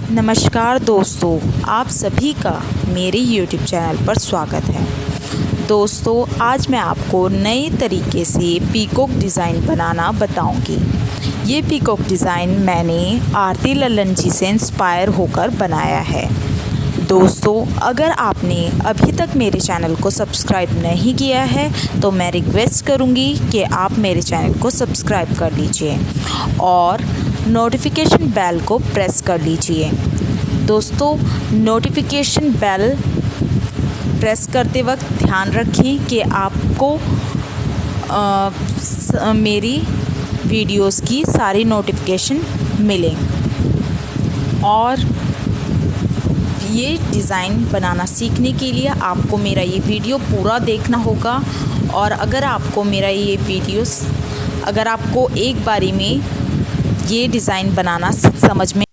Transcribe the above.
नमस्कार दोस्तों, आप सभी का मेरे YouTube चैनल पर स्वागत है। दोस्तों, आज मैं आपको नए तरीके से पीकॉक डिज़ाइन बनाना बताऊंगी। ये पीकॉक डिज़ाइन मैंने आरती ललन जी से इंस्पायर होकर बनाया है। दोस्तों, अगर आपने अभी तक मेरे चैनल को सब्सक्राइब नहीं किया है तो मैं रिक्वेस्ट करूंगी कि आप मेरे चैनल को सब्सक्राइब कर लीजिए और नोटिफिकेशन बेल को प्रेस कर लीजिए। दोस्तों, नोटिफिकेशन बेल प्रेस करते वक्त ध्यान रखें कि आपको मेरी वीडियोस की सारी नोटिफिकेशन मिलें। और ये डिज़ाइन बनाना सीखने के लिए आपको मेरा ये वीडियो पूरा देखना होगा। और अगर आपको मेरा ये वीडियोस अगर आपको एक बारी में ये डिज़ाइन बनाना समझ में